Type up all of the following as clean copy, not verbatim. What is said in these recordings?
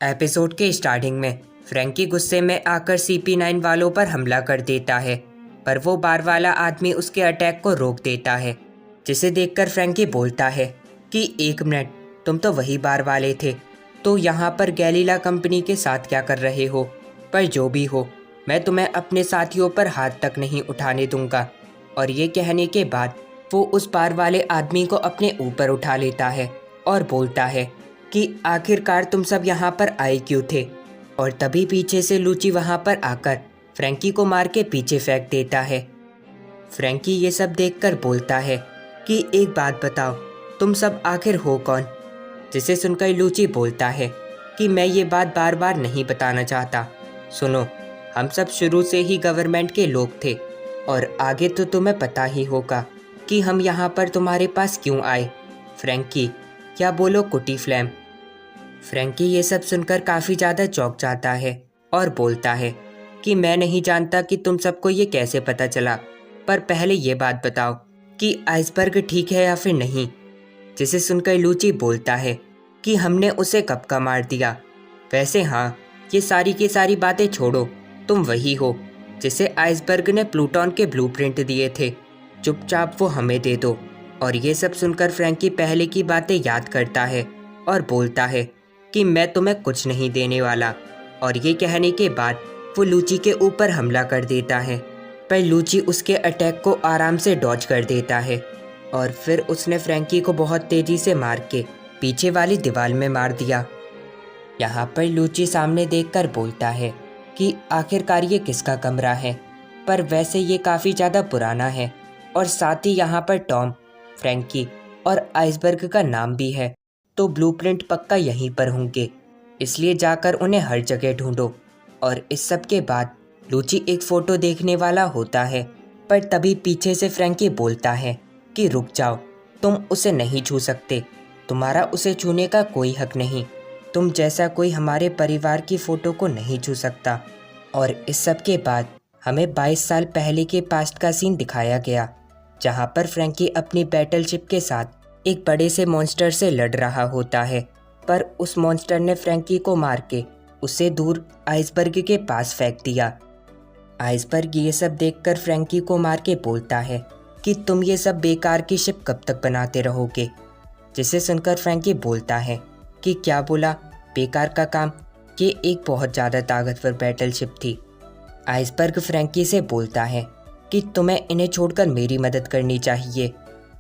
Episode के starting में Frankie गुस्से में आकर CP9 वालों पर हमला कर देता है, पर वो बार वाला आदमी उसके अटैक को रोक देता है, जिसे देखकर फ्रैंकी बोलता है कि एक मिनट, तुम तो वही बार वाले थे, तो यहाँ पर गैलीला कंपनी के साथ क्या कर रहे हो? पर जो भी हो, मैं तुम्हें अपने साथियों पर हाथ तक नहीं उठाने दूंगा। और ये कहने के बाद वो उस बार वाले आदमी को अपने ऊपर उठा लेता है और बोलता है कि आखिरकार तुम सब यहाँ पर आए क्यों थे? और तभी पीछे से लूची वहाँ पर आकर फ्रैंकी को मार के पीछे फेंक देता है। फ्रैंकी ये सब देखकर बोलता है कि एक बात बताओ, तुम सब आखिर हो कौन? जिसे सुनकर लूची बोलता है कि मैं ये बात बार बार नहीं बताना चाहता। सुनो, हम सब शुरू से ही गवर्नमेंट के लोग थे और आगे तो तुम्हें पता ही होगा कि हम यहाँ पर तुम्हारे पास क्यों आए। फ्रैंकी, क्या बोलो कुटी फ्लैम? फ्रैंकी ये सब सुनकर काफ़ी ज़्यादा चौंक जाता है और बोलता है कि मैं नहीं जानता कि तुम सबको ये कैसे पता चला, पर पहले ये बात बताओ कि आइसबर्ग ठीक है या फिर नहीं। जिसे सुनकर लूची बोलता है कि हमने उसे कब का मार दिया। वैसे हाँ, ये सारी की सारी बातें छोड़ो, तुम वही हो जिसे आइसबर्ग ने प्लूटोन के ब्लूप्रिंट दिए थे। चुपचाप वो हमें दे दो। और ये सब सुनकर फ्रैंकी पहले की बातें याद करता है और बोलता है कि मैं तुम्हें कुछ नहीं देने वाला। और ये कहने के बाद वो लूची के ऊपर हमला कर देता है, पर लूची उसके अटैक को आराम से डॉज कर देता है और फिर उसने फ्रैंकी को बहुत तेज़ी से मार के पीछे वाली दीवार में मार दिया। यहाँ पर लूची सामने देखकर बोलता है कि आखिरकार ये किसका कमरा है, पर वैसे ये काफ़ी ज़्यादा पुराना है और साथ ही यहाँ पर टॉम, फ्रैंकी और आइसबर्ग का नाम भी है, तो ब्लूप्रिंट पक्का यहीं पर होंगे, इसलिए जाकर उन्हें हर जगह ढूंढो। और इस सब के बाद लूची एक फ़ोटो देखने वाला होता है, पर तभी पीछे से फ्रैंकी बोलता है कि रुक जाओ, तुम उसे नहीं छू सकते, तुम्हारा उसे छूने का कोई हक नहीं, तुम जैसा कोई हमारे परिवार की फ़ोटो को नहीं छू सकता। और इस सब के बाद हमें 22 साल पहले के पास्ट का सीन दिखाया गया, जहाँ पर फ्रैंकी अपनी बैटलशिप के साथ एक बड़े से मॉन्स्टर से लड़ रहा होता है, पर उस मॉन्स्टर ने फ्रैंकी को मार के उसे दूर आइसबर्ग के पास फेंक दिया। आइसबर्ग ये सब देखकर फ्रैंकी को मार के बोलता है कि तुम ये सब बेकार की शिप कब तक बनाते रहोगे? जिसे सुनकर फ्रैंकी बोलता है कि क्या बोला, बेकार का काम? ये एक बहुत ज़्यादा ताकतवर बैटलशिप थी। आइसबर्ग फ्रैंकी से बोलता है कि तुम्हें इन्हें छोड़कर मेरी मदद करनी चाहिए।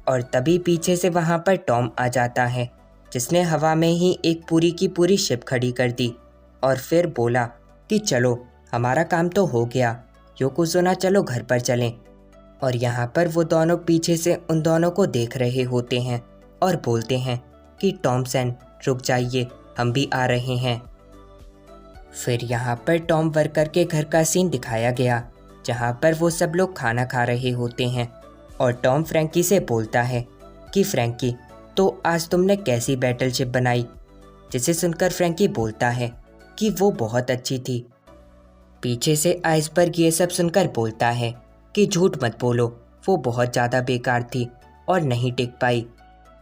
और तभी पीछे से वहाँ पर टॉम आ जाता है, जिसने हवा में ही एक पूरी की पूरी शिप खड़ी कर दी और फिर बोला कि चलो, हमारा काम तो हो गया, योकोज़ोना चलो घर पर चलें। और यहाँ पर वो दोनों पीछे से उन दोनों को देख रहे होते हैं और बोलते हैं कि टॉमसन रुक जाइए, हम भी आ रहे हैं। फिर यहाँ पर टॉम वर्कर के घर का सीन दिखाया गया, जहाँ पर वो सब लोग खाना खा रहे होते हैं और टॉम फ्रैंकी से बोलता है कि फ्रैंकी, तो आज तुमने कैसी बैटलशिप बनाई? जिसे सुनकर फ्रैंकी बोलता है कि वो बहुत अच्छी थी। पीछे से आइसबर्ग ये सब सुनकर बोलता है कि झूठ मत बोलो, वो बहुत ज़्यादा बेकार थी और नहीं टिक पाई।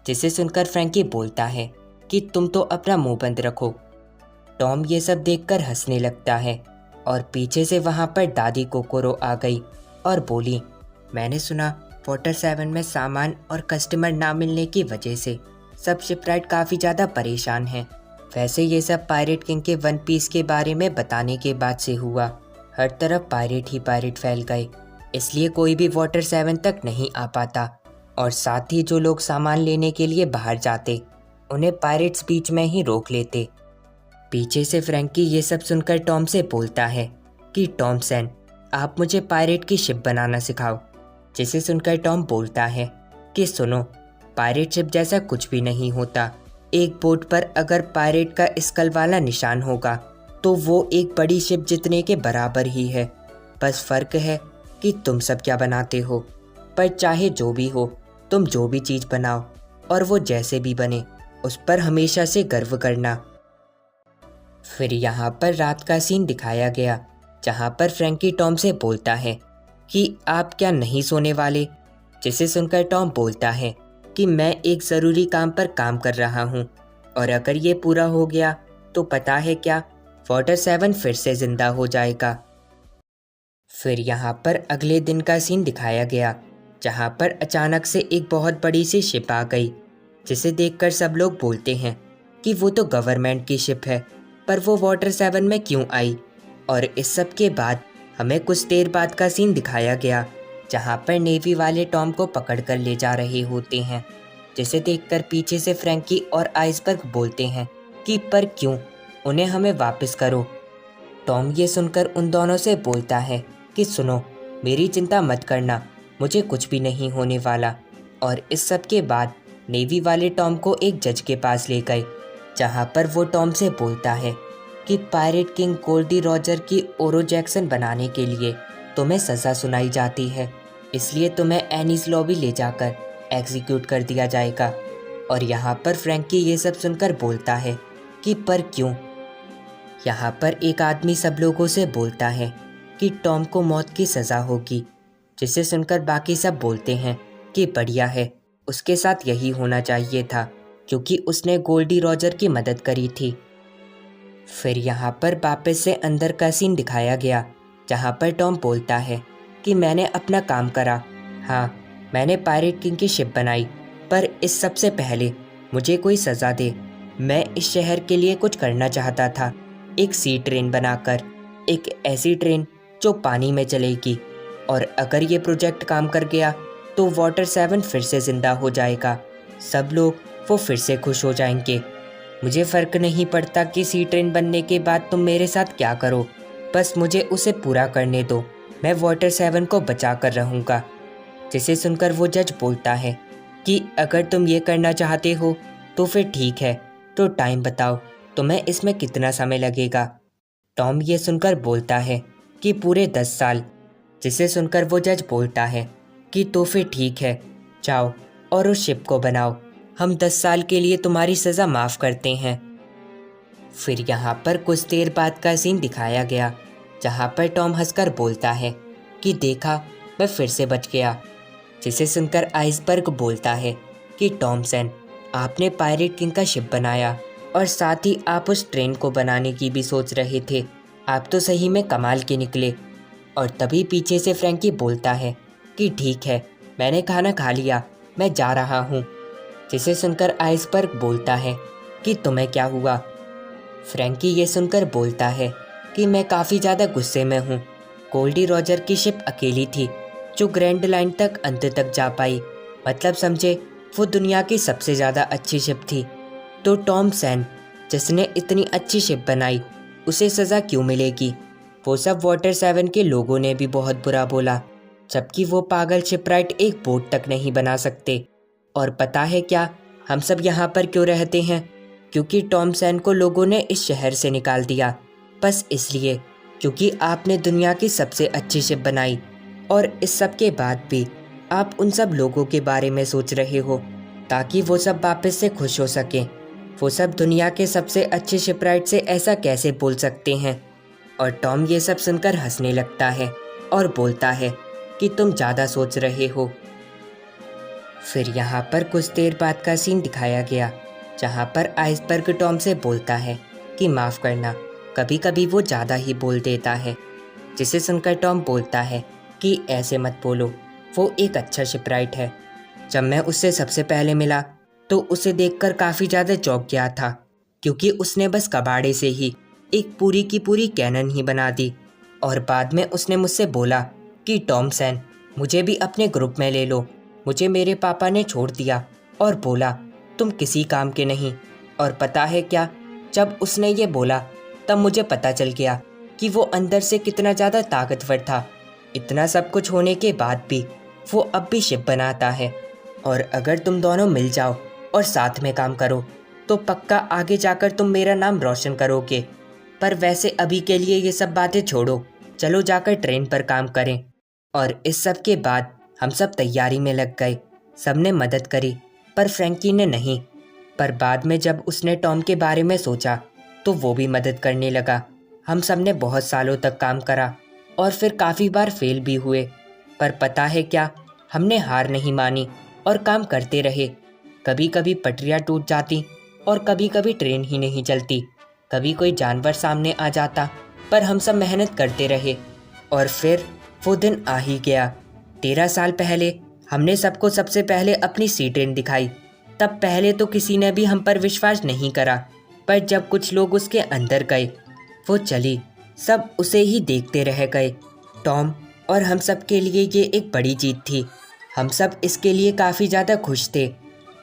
जिसे सुनकर फ्रैंकी बोलता है कि तुम तो अपना मुंह बंद रखो। टॉम ये सब देखकर हंसने लगता है और पीछे से वहाँ पर दादी कोकोरो आ गई और बोली, मैंने सुना वाटर 7 में सामान और कस्टमर ना मिलने की वजह से सब शिपराइट काफ़ी ज़्यादा परेशान हैं। वैसे ये सब पायरेट किंग के वन पीस के बारे में बताने के बाद से हुआ। हर तरफ पायरेट ही पायरेट फैल गए, इसलिए कोई भी वाटर 7 तक नहीं आ पाता और साथ ही जो लोग सामान लेने के लिए बाहर जाते उन्हें पायरेट्स बीच में ही रोक लेते। पीछे से फ्रैंकी ये सब सुनकर टॉम से बोलता है कि टॉमसन, आप मुझे पायरेट की शिप बनाना सिखाओ। जिसे सुनकर टॉम बोलता है कि सुनो, पायरेट शिप जैसा कुछ भी नहीं होता। एक बोट पर अगर पायरेट का स्कल वाला निशान होगा तो वो एक बड़ी शिप जितने के बराबर ही है। बस फ़र्क है कि तुम सब क्या बनाते हो। पर चाहे जो भी हो, तुम जो भी चीज़ बनाओ और वो जैसे भी बने, उस पर हमेशा से गर्व करना। फिर यहाँ पर रात का सीन दिखाया गया, जहाँ पर फ्रैंकी टॉम से बोलता है कि आप क्या नहीं सोने वाले? जिसे सुनकर टॉम बोलता है कि मैं एक ज़रूरी काम पर काम कर रहा हूँ और अगर ये पूरा हो गया तो पता है क्या, वाटर 7 फिर से जिंदा हो जाएगा। फिर यहाँ पर अगले दिन का सीन दिखाया गया, जहाँ पर अचानक से एक बहुत बड़ी सी शिप आ गई, जिसे देखकर सब लोग बोलते हैं कि वो तो गवर्नमेंट की शिप है, पर वो वाटर 7 में क्यों आई। और इस सब के बाद हमें कुछ देर बाद का सीन दिखाया गया, जहाँ पर नेवी वाले टॉम को पकड़ कर ले जा रहे होते हैं, जिसे देखकर पीछे से फ्रैंकी और आइसबर्ग बोलते हैं कि पर क्यों, उन्हें हमें वापस करो। टॉम ये सुनकर उन दोनों से बोलता है कि सुनो, मेरी चिंता मत करना, मुझे कुछ भी नहीं होने वाला। और इस सब के बाद नेवी वाले टॉम को एक जज के पास ले गए, जहाँ पर वो टॉम से बोलता है कि पायरेट किंग गोल्डी रॉजर की ओरो जैक्सन बनाने के लिए तुम्हें सज़ा सुनाई जाती है, इसलिए तुम्हें एनीज लॉबी ले जाकर एग्जीक्यूट कर दिया जाएगा। और यहाँ पर फ्रैंकी ये सब सुनकर बोलता है कि पर क्यों। यहाँ पर एक आदमी सब लोगों से बोलता है कि टॉम को मौत की सज़ा होगी, जिसे सुनकर बाकी सब बोलते हैं कि बढ़िया है, उसके साथ यही होना चाहिए था, क्योंकि उसने गोल्डी रॉजर की मदद करी थी। फिर यहाँ पर वापस से अंदर का सीन दिखाया गया, जहाँ पर टॉम बोलता है कि मैंने अपना काम करा, हाँ मैंने पायरेट किंग की शिप बनाई, पर इस सब से पहले मुझे कोई सज़ा दे। मैं इस शहर के लिए कुछ करना चाहता था, एक सी ट्रेन बनाकर, एक ऐसी ट्रेन जो पानी में चलेगी, और अगर ये प्रोजेक्ट काम कर गया तो वाटर 7 फिर से ज़िंदा हो जाएगा, सब लोग वो फिर से खुश हो जाएंगे। मुझे फ़र्क नहीं पड़ता कि सी ट्रेन बनने के बाद तुम मेरे साथ क्या करो, बस मुझे उसे पूरा करने दो, मैं वाटर 7 को बचा कर रहूँगा। जिसे सुनकर वो जज बोलता है कि अगर तुम ये करना चाहते हो तो फिर ठीक है, तो टाइम बताओ, तुम्हें इसमें कितना समय लगेगा। टॉम ये सुनकर बोलता है कि पूरे 10 साल। जिसे सुनकर वो जज बोलता है कि तो फिर ठीक है, जाओ और उस शिप को बनाओ, हम 10 साल के लिए तुम्हारी सज़ा माफ़ करते हैं। फिर यहाँ पर कुछ देर बाद का सीन दिखाया गया, जहाँ पर टॉम हंसकर बोलता है कि देखा, मैं फिर से बच गया। जिसे सुनकर आइसबर्ग बोलता है कि टॉमसन, आपने पायरेट किंग का शिप बनाया और साथ ही आप उस ट्रेन को बनाने की भी सोच रहे थे, आप तो सही में कमाल के निकले। और तभी पीछे से फ्रैंकी बोलता है कि ठीक है, मैंने खाना खा लिया, मैं जा रहा हूँ। जिसे सुनकर आइसबर्ग बोलता है कि तुम्हें क्या हुआ। फ्रैंकी ये सुनकर बोलता है कि मैं काफ़ी ज़्यादा गुस्से में हूँ, गोल्डी रॉजर की शिप अकेली थी जो ग्रैंड लाइन तक अंत तक जा पाई, मतलब समझे, वो दुनिया की सबसे ज़्यादा अच्छी शिप थी। तो टॉम सैन, जिसने इतनी अच्छी शिप बनाई, उसे सज़ा क्यों मिलेगी। वो सब वाटर 7 के लोगों ने भी बहुत बुरा बोला, जबकि वो पागल शिपराइट एक बोट तक नहीं बना सकते। और पता है क्या, हम सब यहाँ पर क्यों रहते हैं, क्योंकि टॉम सैन को लोगों ने इस शहर से निकाल दिया, बस इसलिए क्योंकि आपने दुनिया की सबसे अच्छी शिप बनाई। और इस सब के बाद भी आप उन सब लोगों के बारे में सोच रहे हो ताकि वो सब वापस से खुश हो सकें। वो सब दुनिया के सबसे अच्छे शिपराइट से ऐसा कैसे बोल सकते हैं। और टॉम ये सब सुनकर हंसने लगता है और बोलता है कि तुम ज़्यादा सोच रहे हो। फिर यहाँ पर कुछ देर बाद का सीन दिखाया गया, जहाँ पर आइसबर्ग टॉम से बोलता है कि माफ़ करना, कभी कभी वो ज़्यादा ही बोल देता है। जिसे सुनकर टॉम बोलता है कि ऐसे मत बोलो, वो एक अच्छा शिपराइट है। जब मैं उससे सबसे पहले मिला तो उसे देखकर काफ़ी ज़्यादा चौंक गया था, क्योंकि उसने बस कबाड़े से ही एक पूरी की पूरी कैनन ही बना दी। और बाद में उसने मुझसे बोला कि टॉम सैन, मुझे भी अपने ग्रुप में ले लो। मुझे मेरे पापा ने छोड़ दिया और बोला तुम किसी काम के नहीं। और पता है क्या, जब उसने ये बोला तब मुझे पता चल गया कि वो अंदर से कितना ज़्यादा ताकतवर था। इतना सब कुछ होने के बाद भी वो अब भी शिप बनाता है। और अगर तुम दोनों मिल जाओ और साथ में काम करो तो पक्का आगे जाकर तुम मेरा नाम रोशन करोगे। पर वैसे अभी के लिए ये सब बातें छोड़ो, चलो जाकर ट्रेन पर काम करें। और इस सब के बाद हम सब तैयारी में लग गए, सबने मदद करी, पर फ्रैंकी ने नहीं। पर बाद में जब उसने टॉम के बारे में सोचा तो वो भी मदद करने लगा। हम सब ने बहुत सालों तक काम करा और फिर काफ़ी बार फेल भी हुए, पर पता है क्या, हमने हार नहीं मानी और काम करते रहे। कभी कभी पटरियाँ टूट जाती और कभी कभी ट्रेन ही नहीं चलती, कभी कोई जानवर सामने आ जाता, पर हम सब मेहनत करते रहे और फिर वो दिन आ ही गया। 13 साल पहले हमने सबको सबसे पहले अपनी सी ट्रेन दिखाई। तब पहले तो किसी ने भी हम पर विश्वास नहीं करा, पर जब कुछ लोग उसके अंदर गए, वो चली। सब उसे ही देखते रह गए। टॉम और हम सब के लिए ये एक बड़ी जीत थी। हम सब इसके लिए काफ़ी ज़्यादा खुश थे।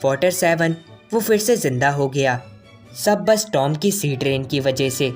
वाटर 7 वो फिर से ज़िंदा हो गया, सब बस टॉम की सी ट्रेन की वजह से।